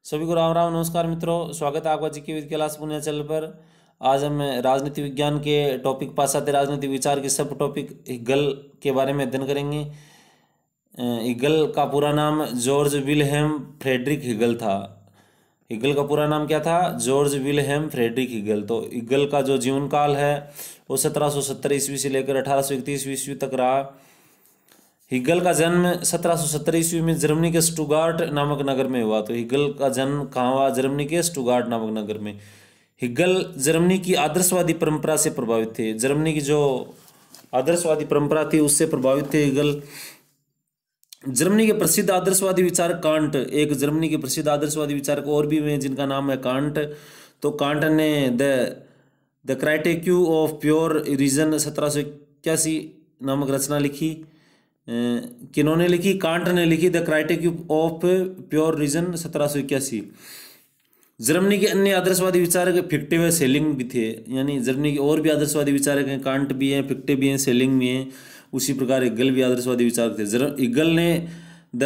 सभी को राम राम नमस्कार मित्रों, स्वागत है आपका जीके विद क्लास पुण्य चैनल पर। आज हम राजनीति विज्ञान के टॉपिक पाश्चात्य राजनीतिक विचार के सब टॉपिक हिगल के बारे में अध्ययन करेंगे। हिगल का पूरा नाम जॉर्ज विल्हेम फ्रेडरिक हिगल था। हिगल का पूरा नाम क्या था? Georg Wilhelm Friedrich Hegel. तो हिगल का जो जीवन काल है वो 1770 ईस्वी से लेकर 1831 ईस्वी तक रहा। हिगल का जन्म 1770 ईस्वी में जर्मनी के स्टुगार्ट नामक नगर में हुआ। तो हिगल का जन्म कहाँ हुआ? जर्मनी के स्टुगार्ट नामक नगर में। हिगल जर्मनी की आदर्शवादी परंपरा से प्रभावित थे। जर्मनी की जो आदर्शवादी परंपरा थी उससे प्रभावित थे हिगल। जर्मनी के प्रसिद्ध आदर्शवादी विचारक कांट, एक जर्मनी के प्रसिद्ध आदर्शवादी विचारक और भी हैं जिनका नाम है कांट। तो कांट ने the Critique of Pure Reason 1781 नामक रचना लिखी। किन्होंने लिखी? कांट ने लिखी the Critique of Pure Reason 1781। Germany के अन्य आदर्शवादी विचारक फिक्टे व सेलिंग भी थे। यानी जर्मनी के और भी आदर्शवादी विचारक हैं, कांट भी हैं, फिक्टे भी हैं, सेलिंग भी हैं। उसी प्रकार हिगल भी आदर्शवादी विचारक थे। हिगल ने the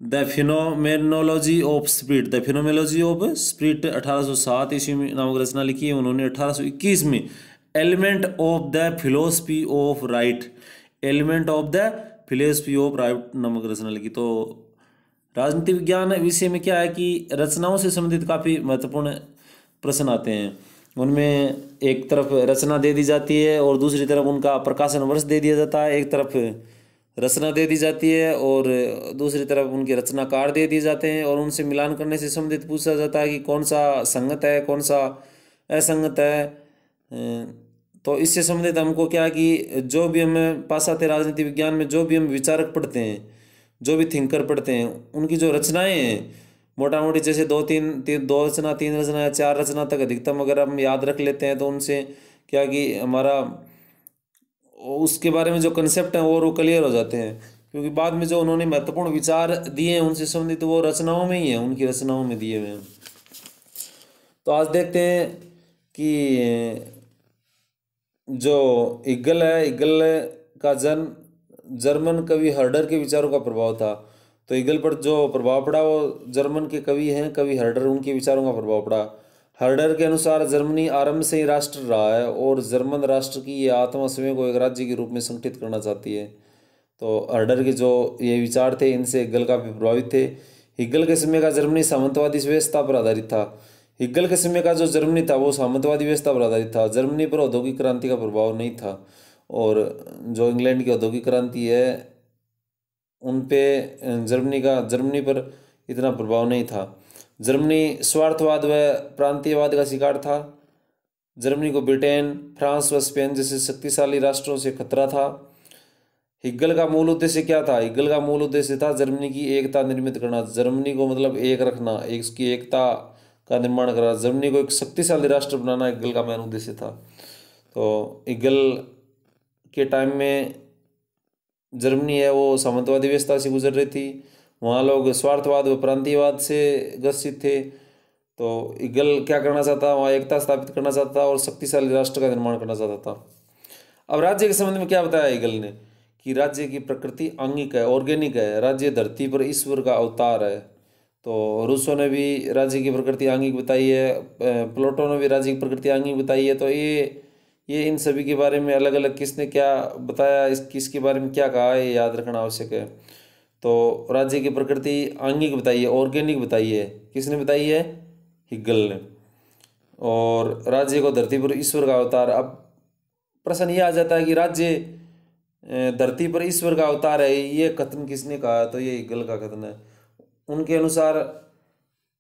the Phenomenology of Spirit, the Phenomenology of Spirit 1807 ईस्वी में नामक रचना लिखी है। उन्होंने 1821 में element of the philosophy of right, element of the philosophy of right नामक रचना लिखी। तो राजनीति विज्ञान विषय में क्या है कि रचनाओं से संबंधित काफ़ी महत्वपूर्ण प्रश्न आते हैं। उनमें एक तरफ रचना दे दी जाती है और दूसरी तरफ उनका प्रकाशन वर्ष दे दिया जाता है। एक तरफ रचना दे दी जाती है और दूसरी तरफ उनके रचनाकार दे दिए जाते हैं, और उनसे मिलान करने से संबंधित पूछा जाता है कि कौन सा संगत है, कौन सा असंगत है। तो इससे संबंधित हमको क्या है कि जो भी हम पाश्चात्य राजनीति विज्ञान में जो भी हम विचारक पढ़ते हैं, जो भी थिंकर पढ़ते हैं, उनकी जो रचनाएं हैं मोटा मोटी जैसे दो रचना, तीन रचना या चार रचना तक अधिकतम अगर हम याद रख लेते हैं तो उनसे क्या कि हमारा उसके बारे में जो कंसेप्ट है वो क्लियर हो जाते हैं। क्योंकि बाद में जो उन्होंने महत्वपूर्ण विचार दिए हैं उनसे संबंधित तो वो रचनाओं में ही है, उनकी रचनाओं में दिए हुए हैं। तो आज देखते हैं कि जो हिगल है, हिगल का जन्म जर्मन कवि हर्डर के विचारों का प्रभाव था। तो हिगल पर जो प्रभाव पड़ा वो जर्मन के कवि हैं, कवि हर्डर, उनके विचारों का प्रभाव पड़ा। हर्डर के अनुसार जर्मनी आरंभ से ही राष्ट्र रहा है और जर्मन राष्ट्र की ये आत्मा स्वयं को एक राज्य के रूप में संगठित करना चाहती है। तो हर्डर के जो ये विचार थे इनसे हिगल काफी प्रभावित थे। हिगल के समय का जर्मनी सामंतवादी व्यवस्था पर आधारित था। हिगल के समय का जो जर्मनी था वो सामंतवादी व्यवस्था पर आधारित था। जर्मनी पर औद्योगिक क्रांति का प्रभाव नहीं था, और जो इंग्लैंड की औद्योगिक क्रांति है उन पे जर्मनी पर इतना प्रभाव नहीं था। जर्मनी स्वार्थवाद व प्रांतीयवाद का शिकार था। जर्मनी को ब्रिटेन, फ्रांस व स्पेन जैसे शक्तिशाली राष्ट्रों से खतरा था। हिगल का मूल उद्देश्य क्या था? हिगल का मूल उद्देश्य था जर्मनी की एकता निर्मित करना। जर्मनी को मतलब एक रखना, एक उसकी एकता का निर्माण करना, जर्मनी को एक शक्तिशाली राष्ट्र बनाना हिगल का मेन उद्देश्य था। तो हिगल के टाइम में जर्मनी है वो सामंतवादी व्यवस्था से गुजर रही थी। वहाँ लोग स्वार्थवाद व प्रांतीयवाद से ग्रसित थे। तो हिगल क्या करना चाहता? वहाँ एकता स्थापित करना चाहता था और शक्तिशाली राष्ट्र का निर्माण करना चाहता था। अब राज्य के संबंध में क्या बताया हिगल ने कि राज्य की प्रकृति आंगिक है, ऑर्गेनिक है। राज्य धरती पर ईश्वर का अवतार है। तो रूसो ने भी राज्य की प्रकृति आंगिक बताई है, प्लेटो ने भी राज्य की प्रकृति आंगिक बताई है। तो ये इन सभी के बारे में अलग अलग किसने क्या बताया, किसके बारे में क्या कहा है, याद रखना आवश्यक है। तो राज्य की प्रकृति आंगिक बताई है, ऑर्गेनिक बताई है। किसने बताई है? हिगल ने। और राज्य को धरती पर ईश्वर का अवतार। अब प्रश्न ये आ जाता है कि राज्य धरती पर ईश्वर का अवतार है, ये कथन किसने कहा? तो ये हिगल का कथन है। उनके अनुसार,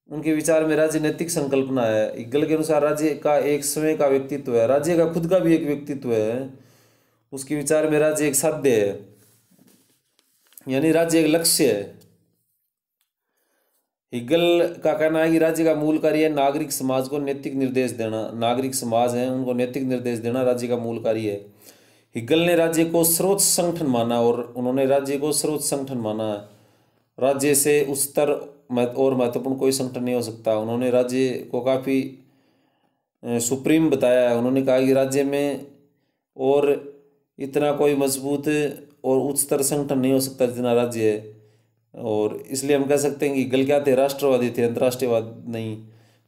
उनके विचार में राज्य नैतिक संकल्पना है। हिगल के अनुसार राज्य का एक स्वयं का व्यक्तित्व है, राज्य का खुद का भी एक व्यक्तित्व है। उसके विचार में राज्य एक साध्य है, यानी राज्य एक लक्ष्य है। हिगल का कहना है कि राज्य का मूल कार्य है नागरिक समाज को नैतिक निर्देश देना। नागरिक समाज है उनको नैतिक निर्देश देना राज्य का मूल कार्य है। हिगल ने राज्य को सर्वोच्च संगठन माना, और उन्होंने राज्य को सर्वोच्च संगठन माना है। राज्य से उच्चतर और महत्वपूर्ण कोई संगठन नहीं हो सकता। उन्होंने राज्य को काफ़ी सुप्रीम बताया है। उन्होंने कहा कि राज्य में और इतना कोई मजबूत और उच्चतर संगठन नहीं हो सकता जितना राज्य है। और इसलिए हम कह सकते हैं कि गल क्या थे, राष्ट्रवादी थे, अंतर्राष्ट्रीयवाद नहीं।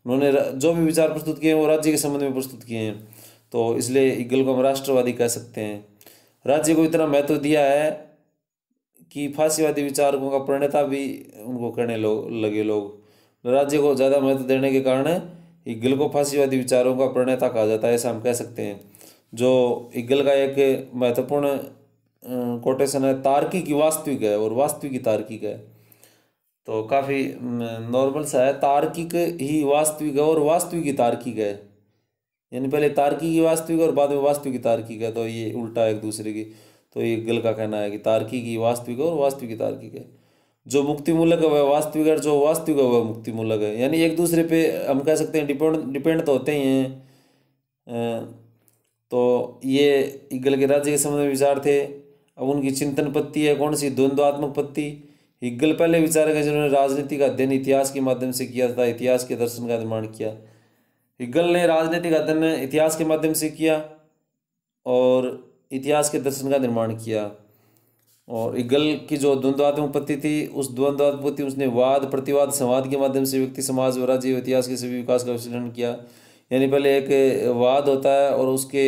उन्होंने जो भी विचार प्रस्तुत किए हैं वो राज्य के संबंध में प्रस्तुत किए हैं, तो इसलिए इक्गल को हम राष्ट्रवादी कह सकते हैं। राज्य को इतना महत्व दिया है कि फांसीवादी विचारकों का प्रणेता भी उनको कहने लगे लोग। राज्य को ज़्यादा महत्व देने के कारण इक्गल को फांसीवादी विचारों का प्रणेता कहा जाता है, ऐसा हम कह सकते हैं। जो इक्गल का एक महत्वपूर्ण कोटेशन है, तार्किक ही वास्तविक है और वास्तविक ही तार्किक है। तो काफ़ी नॉर्मल सा है, तार्किक ही वास्तविक है और वास्तविक ही तार्किक है, यानी पहले तार्किक ही वास्तविक और बाद में वास्तविक ही तार्किक है, तो ये उल्टा है एक दूसरे की। तो ये इक्गल का कहना है कि तार्किक ही वास्तविक है और वास्तविक ही तार्किक है। जो मुक्तिमूलक है वह वास्तविक है, जो वास्तविक है वह मुक्तिमूलक है, यानी एक दूसरे पे हम कह सकते हैं डिपेंड तो होते ही हैं। तो ये इक्गल के राज्य के संबंध में विचार थे। अब उनकी चिंतन पत्ति है कौन सी, द्वंद्वात्मक पत्ति। इक्गल पहले विचारक है जिन्होंने राजनीति का अध्ययन इतिहास के माध्यम से किया तथा इतिहास के दर्शन का निर्माण किया। इक्गल ने राजनीति का अध्ययन इतिहास के माध्यम से किया और इतिहास के दर्शन का निर्माण किया। और इक्गल की जो द्वंद्वात्मक पत्ति थी, उस द्वंद्वात्मक पत्ति उसने वाद प्रतिवाद संवाद के माध्यम से व्यक्ति समाज व राज्य इतिहास के सभी विकास का विश्लेषण किया। यानी पहले एक वाद होता है और उसके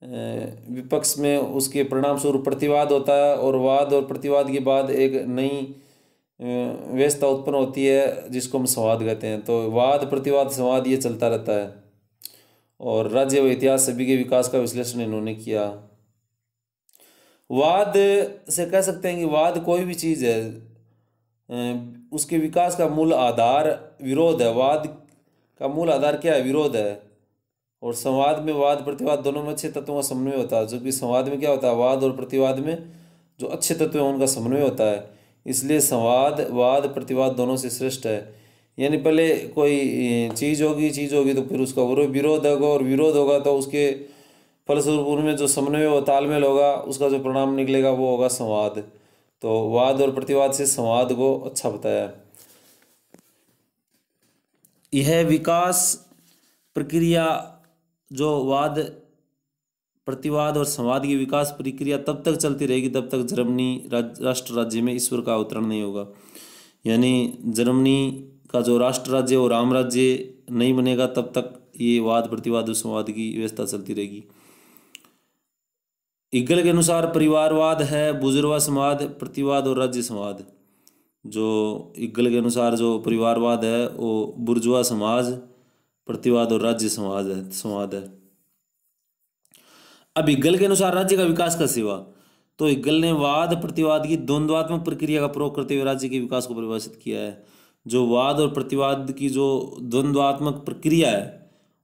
विपक्ष में उसके परिणाम स्वरूप प्रतिवाद होता है, और वाद और प्रतिवाद के बाद एक नई व्यवस्था उत्पन्न होती है जिसको हम संवाद कहते हैं। तो वाद प्रतिवाद संवाद ये चलता रहता है। और राज्य व इतिहास सभी के विकास का विश्लेषण इन्होंने किया। वाद से कह सकते हैं कि वाद कोई भी चीज़ है, उसके विकास का मूल आधार विरोध है। वाद का मूल आधार क्या है, विरोध है। और संवाद में वाद प्रतिवाद दोनों में अच्छे तत्वों का समन्वय होता है, जो कि संवाद में क्या होता है, वाद और प्रतिवाद में जो अच्छे तत्व हैं उनका समन्वय होता है। इसलिए संवाद वाद प्रतिवाद दोनों से श्रेष्ठ है। यानी पहले कोई चीज़ होगी तो फिर उसका विरोध होगा, और विरोध होगा तो उसके फलस्वरूप उनमें जो समन्वय व तालमेल होगा उसका जो परिणाम निकलेगा वो होगा संवाद। तो वाद और प्रतिवाद से संवाद को अच्छा बताया। यह विकास प्रक्रिया, जो वाद प्रतिवाद और संवाद की विकास प्रक्रिया तब तक चलती रहेगी तब तक जर्मनी राष्ट्र राज्य में ईश्वर का अवतरण नहीं होगा। यानी जर्मनी का जो राष्ट्र राज्य और राम राज्य नहीं बनेगा तब तक ये वाद प्रतिवाद और संवाद की व्यवस्था चलती रहेगी। इक्गल के अनुसार परिवारवाद है बुजुर्गवा समाज, प्रतिवाद और राज्य समाज। जो इक्गल के अनुसार जो परिवारवाद है वो बुर्जुआ समाज, प्रतिवाद और राज्य समाज है। अब इक्गल के अनुसार राज्य का विकास कैसे हुआ, तो इक्गल ने वाद प्रतिवाद की द्वंद्वात्मक प्रक्रिया का प्रयोग करते हुए राज्य के विकास को परिभाषित किया है। जो वाद और प्रतिवाद की जो द्वंद्वात्मक प्रक्रिया है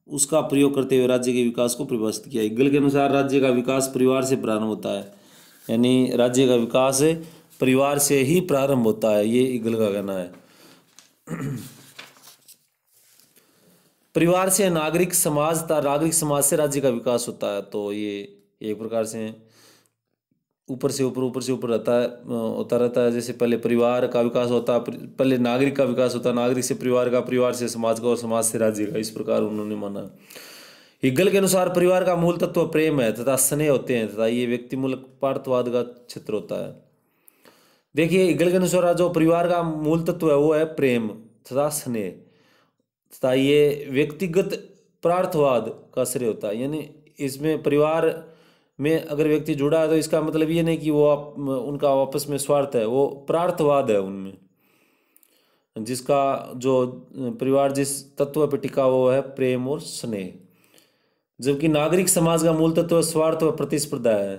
उसका प्रयोग करते हुए राज्य के विकास को परिभाषित किया। इक्गल के अनुसार राज्य का विकास परिवार से प्रारंभ होता है, यानी राज्य का विकास परिवार से ही प्रारंभ होता है, ये इक्गल का कहना है। परिवार से नागरिक समाज था, नागरिक समाज से राज्य का विकास होता है। तो ये एक प्रकार से ऊपर से ऊपर रहता है, होता रहता है। जैसे पहले परिवार का विकास होता है, पहले नागरिक का विकास होता है, नागरिक से परिवार का, परिवार से समाज का और समाज से राज्य का, इस प्रकार उन्होंने माना। इक्गल के अनुसार परिवार का मूल तत्व प्रेम है तथा स्नेह होते हैं तथा ये व्यक्तिमूलक पार्थवाद का क्षेत्र होता है। देखिए इक्गल के अनुसार जो परिवार का मूल तत्व है वो है प्रेम तथा स्नेह तथा ये व्यक्तिगत प्रार्थवाद का श्रेय होता है। यानी इसमें परिवार में अगर व्यक्ति जुड़ा है तो इसका मतलब ये नहीं कि वो उनका आपस में स्वार्थ है, वो प्रार्थवाद है उनमें, जिसका जो परिवार जिस तत्व पर टिका हुआ है प्रेम और स्नेह। जबकि नागरिक समाज का मूल तत्व स्वार्थ व प्रतिस्पर्धा है।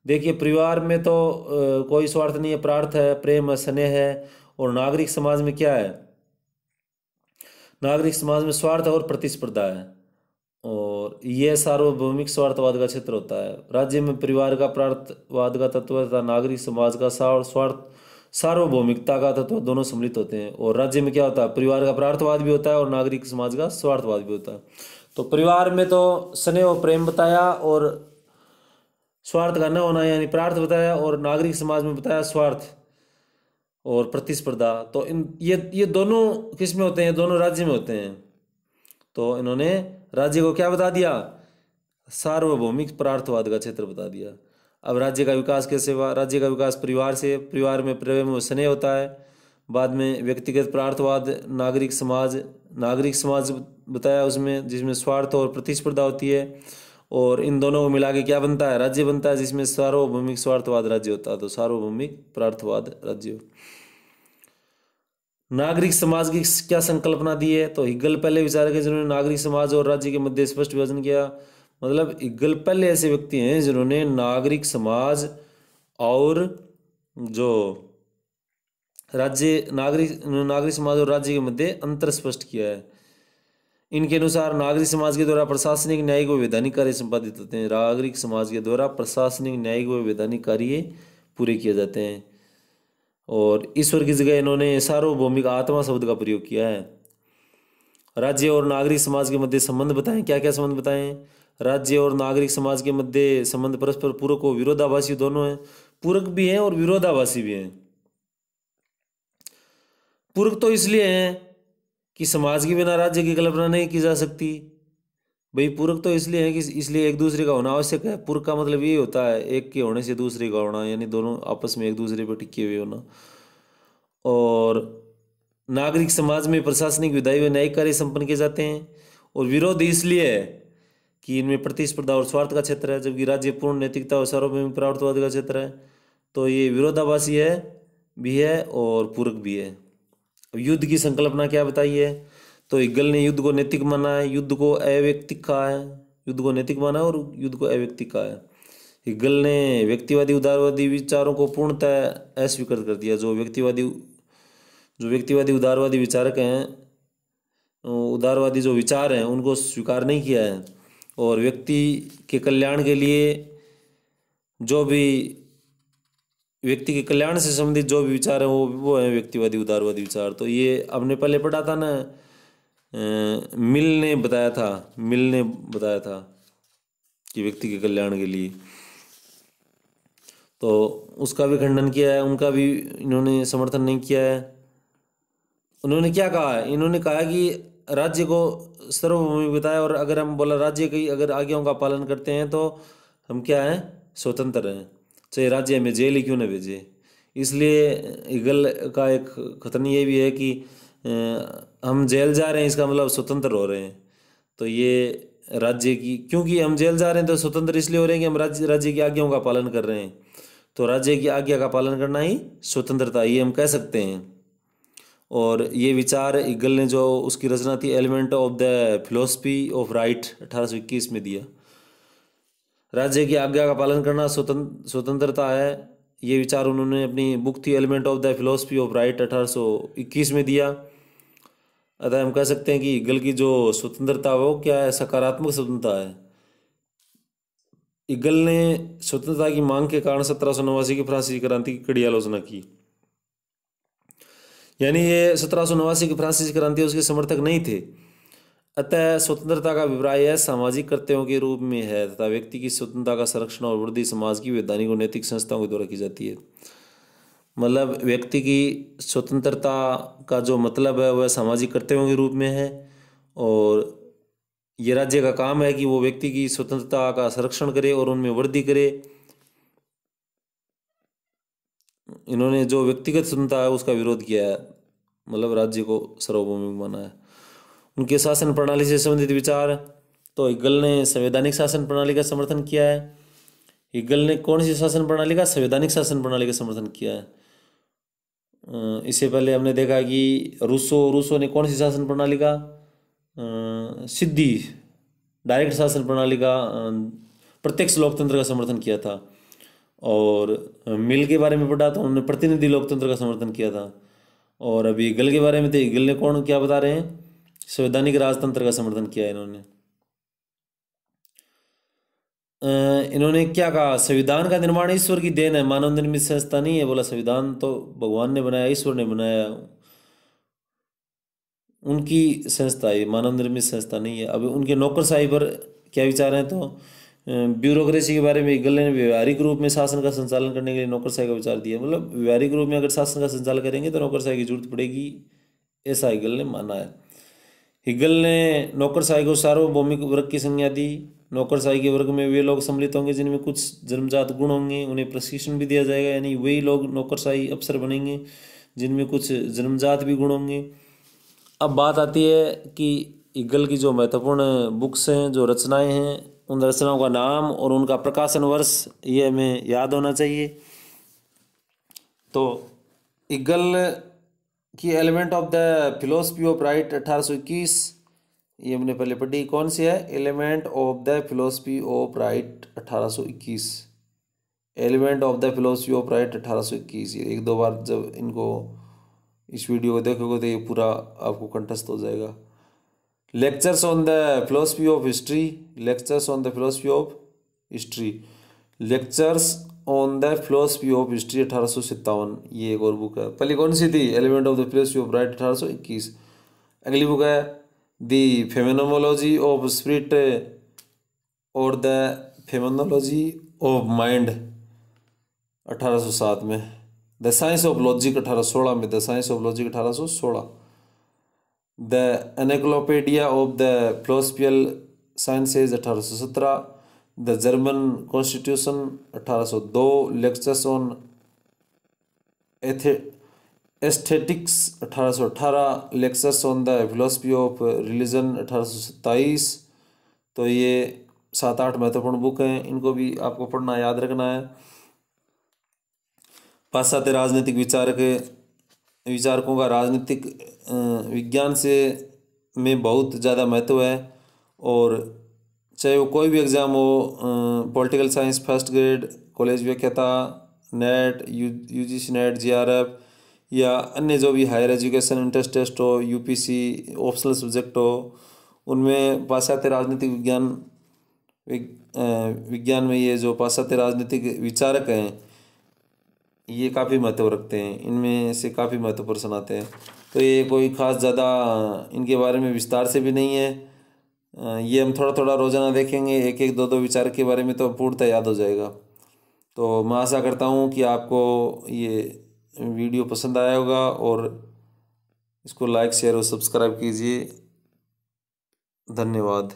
देखिए परिवार में तो कोई स्वार्थ नहीं है, प्रार्थ है, प्रेम है, स्नेह है। और नागरिक समाज में क्या है, नागरिक समाज में स्वार्थ और प्रतिस्पर्धा है, और यह सार्वभौमिक स्वार्थवाद का क्षेत्र होता है। राज्य में परिवार का प्रार्थवाद का तत्व तथा नागरिक समाज का स्वार्थ सार्वभौमिकता का तत्व दोनों सम्मिलित होते हैं। और राज्य में क्या होता है, परिवार का प्रार्थवाद भी होता है और नागरिक समाज का स्वार्थवाद भी होता है। तो परिवार में तो स्नेह और प्रेम बताया और स्वार्थ का न होना यानी प्रार्थ बताया, और नागरिक समाज में बताया स्वार्थ और प्रतिस्पर्धा। तो ये दोनों किस में होते हैं, दोनों राज्य में होते हैं। तो इन्होंने राज्य को क्या बता दिया, सार्वभौमिक प्रार्थवाद का क्षेत्र बता दिया। अब राज्य का विकास कैसे हुआ? राज्य का विकास परिवार से, परिवार में प्रेम व स्नेह होता है। बाद में व्यक्तिगत परार्थवाद, नागरिक समाज बताया उसमें, जिसमें स्वार्थ और प्रतिस्पर्धा होती है। और इन दोनों को मिला के क्या बनता है? राज्य बनता है, जिसमें सार्वभौमिक स्वार्थवाद राज्य होता है। तो सार्वभौमिक परार्थवाद राज्य। नागरिक समाज की क्या संकल्पना दी है? तो हिगल पहले विचारक है जिन्होंने नागरिक समाज और राज्य के मध्य स्पष्ट विभाजन किया। मतलब हिगल पहले ऐसे व्यक्ति हैं जिन्होंने नागरिक समाज और जो नागरिक समाज और राज्य के मध्य अंतर स्पष्ट किया है। इनके अनुसार नागरिक समाज के द्वारा प्रशासनिक, न्यायिक व वैधानिक कार्य संपादित होते हैं। नागरिक समाज के द्वारा प्रशासनिक, न्यायिक व वैधानिक कार्य पूरे किए जाते हैं। और ईश्वर की जगह इन्होंने सार्वभौमिक आत्मा शब्द का प्रयोग किया है। राज्य और नागरिक समाज के मध्य संबंध बताएं। क्या क्या संबंध बताएं? राज्य और नागरिक समाज के मध्य संबंध परस्पर पूरक और विरोधाभासी दोनों हैं। पूरक भी हैं और विरोधाभासी भी हैं। पूरक तो इसलिए हैं कि समाज के बिना राज्य की कल्पना नहीं की जा सकती। भाई पूरक तो इसलिए है कि इसलिए एक दूसरे का होना आवश्यक है। पूरक का मतलब ये होता है एक के होने से दूसरे का होना, यानी दोनों आपस में एक दूसरे पर टिके हुए होना। और नागरिक समाज में प्रशासनिक, विधायी व न्यायिक कार्य संपन्न किए जाते हैं। और विरोध इसलिए है कि इनमें प्रतिस्पर्धा और स्वार्थ का क्षेत्र है, जबकि राज्य पूर्ण नैतिकता और सार्वभौमिक परार्थवाद का क्षेत्र है। तो ये विरोधाभासी है भी है और पूरक भी है। युद्ध की संकल्पना क्या बताई है? तो हिगल ने युद्ध को नैतिक माना है, युद्ध को अवैयक्तिक कहा है। युद्ध को नैतिक माना है और युद्ध को अवैयक्तिक कहा है। हिगल ने व्यक्तिवादी, उदारवादी विचारों को पूर्णतः अस्वीकृत कर दिया। जो व्यक्तिवादी उदारवादी विचारक हैं, उदारवादी जो विचार हैं, उनको स्वीकार नहीं किया है। और व्यक्ति के कल्याण के लिए जो भी व्यक्ति के कल्याण से संबंधित जो भी विचार है वो है व्यक्तिवादी, उदारवादी विचार। तो ये आपने पहले पढ़ा था ना, मिल ने बताया था कि व्यक्ति के कल्याण के लिए, तो उसका भी खंडन किया है, उनका भी इन्होंने समर्थन नहीं किया है। उन्होंने क्या कहा है? इन्होंने कहा कि राज्य को सार्वभौमिक बताया, और अगर हम बोला राज्य की अगर आज्ञाओं का पालन करते हैं तो हम क्या हैं? स्वतंत्र हैं, चाहे राज्य हमें जेल ही क्यों न भेजे। इसलिए हिगल का एक कथन ये भी है कि हम जेल जा रहे हैं, इसका मतलब स्वतंत्र हो रहे हैं। तो ये राज्य की, क्योंकि हम जेल जा रहे हैं तो स्वतंत्र इसलिए हो रहे हैं कि हम राज्य की आज्ञाओं का पालन कर रहे हैं। तो राज्य की आज्ञा का पालन करना ही स्वतंत्रता, ये हम कह सकते हैं। और ये विचार हिगल ने जो उसकी रचना थी element of the philosophy of right 1821 में दिया। राज्य की आज्ञा का पालन करना स्वतंत्रता है, ये विचार उन्होंने अपनी बुक थी element of the philosophy of right 1821 में दिया। अतः हम कह सकते हैं कि हिगल की जो स्वतंत्रता वो क्या है? सकारात्मक स्वतंत्रता है। हिगल ने स्वतंत्रता की मांग के कारण 1789 की फ्रांसीसी क्रांति की कड़ी आलोचना की। यानी ये 1789 की फ्रांसीसी क्रांति उसके समर्थक नहीं थे। अतः स्वतंत्रता का अभिप्राय सामाजिक कर्तव्यों के रूप में है तथा व्यक्ति की स्वतंत्रता का संरक्षण और वृद्धि समाज की वैधानिक और नैतिक संस्थाओं के द्वारा की जाती है। मतलब व्यक्ति की स्वतंत्रता का जो मतलब है वह सामाजिक कर्तव्यों के रूप में है, और ये राज्य का काम है कि वो व्यक्ति की स्वतंत्रता का संरक्षण करे और उनमें वृद्धि करे। इन्होंने जो व्यक्तिगत स्वतंत्रता है उसका विरोध किया है, मतलब राज्य को सार्वभौमिक माना है। उनके शासन प्रणाली से संबंधित विचार, तो हिगल ने संवैधानिक शासन प्रणाली का समर्थन किया है। हिगल ने कौन सी शासन प्रणाली का? संवैधानिक शासन प्रणाली का समर्थन किया है। इससे पहले हमने देखा कि रूसो ने कौन सी शासन प्रणाली का? सीधी डायरेक्ट शासन प्रणाली का, प्रत्यक्ष लोकतंत्र का समर्थन किया था। और मिल के बारे में पढ़ा तो उन्होंने प्रतिनिधि लोकतंत्र का समर्थन किया था। और अभी हिगल के बारे में तो हिगल ने क्या बता रहे हैं? संवैधानिक राजतंत्र का समर्थन किया है इन्होंने। इन्होंने क्या कहा? संविधान का निर्माण ईश्वर की देन है, मानव निर्मित संस्था नहीं है। बोला संविधान तो भगवान ने बनाया, ईश्वर ने बनाया, उनकी संस्था है, मानव निर्मित संस्था नहीं है। अब उनके नौकरशाही पर क्या विचार है? तो ब्यूरोक्रेसी के बारे में हिगल ने व्यवहारिक रूप में शासन का संचालन करने के लिए नौकरशाही का विचार दिया। मतलब व्यवहारिक रूप में अगर शासन का संचालन करेंगे तो नौकरशाही की जरूरत पड़ेगी, ऐसा हिगल ने माना है। हिगल ने नौकरशाही को सार्वभौमिक वर्ग की संज्ञा दी। नौकरशाही के वर्ग में वे लोग सम्मिलित होंगे जिनमें कुछ जन्मजात गुण होंगे, उन्हें प्रशिक्षण भी दिया जाएगा, यानी वही लोग नौकरशाही अफसर बनेंगे जिनमें कुछ जन्मजात भी गुण होंगे। अब बात आती है कि ईगल की जो महत्वपूर्ण बुक्स हैं, जो रचनाएं हैं, उन रचनाओं का नाम और उनका प्रकाशन वर्ष ये हमें याद होना चाहिए। तो ईगल की element of the philosophy of right 1821, ये हमने पहले पढ़ी। कौन सी है? Element of the philosophy of right 1821। Element of the philosophy of right 1821। ये एक दो बार जब इनको इस वीडियो को देखोगे तो ये पूरा आपको कंठस्थ हो जाएगा। Lectures on the philosophy of history, lectures on the philosophy of history, lectures on the philosophy of history 1857। ये एक और बुक है। पहले कौन सी थी? Element of the philosophy of right 1821। अगली बुक है द फेनोमेनोलॉजी ऑफ स्पिरिट और द फेनोमेनोलॉजी ऑफ माइंड 1807 में। द साइंस ऑफ लॉजिक 1816 में, the science of logic 1816। The encyclopedia of the philosophical sciences 1817। The German constitution 1802। Lectures on aesthetics 1818। Lectures on the philosophy of religion 1827। तो ये 7-8 महत्वपूर्ण book हैं, इनको भी आपको पढ़ना, याद रखना है। पाश्चात्य राजनीतिक विचारकों का राजनीतिक विज्ञान से में बहुत ज़्यादा महत्व है, और चाहे वो कोई भी एग्ज़ाम हो, political science first grade, college व्याख्याता, नेट, यूजीसी नेट, जीआरएफ, या अन्य जो भी हायर एजुकेशन इंट्रेंस टेस्ट हो, यूपीसी, ऑप्शनल सब्जेक्ट हो, उनमें पाश्चात्य राजनीतिक विज्ञान में ये जो पाश्चात्य राजनीतिक विचारक हैं ये काफ़ी महत्व रखते हैं, इनमें से काफ़ी महत्व प्रश्न आते हैं। तो ये कोई ख़ास ज़्यादा इनके बारे में विस्तार से भी नहीं है, ये हम थोड़ा थोड़ा रोज़ाना देखेंगे, एक एक दो दो विचार के बारे में तो पूर्णतः याद हो जाएगा। तो मैं आशा करता हूँ कि आपको ये वीडियो पसंद आया होगा, और इसको लाइक शेयर और सब्सक्राइब कीजिए। धन्यवाद।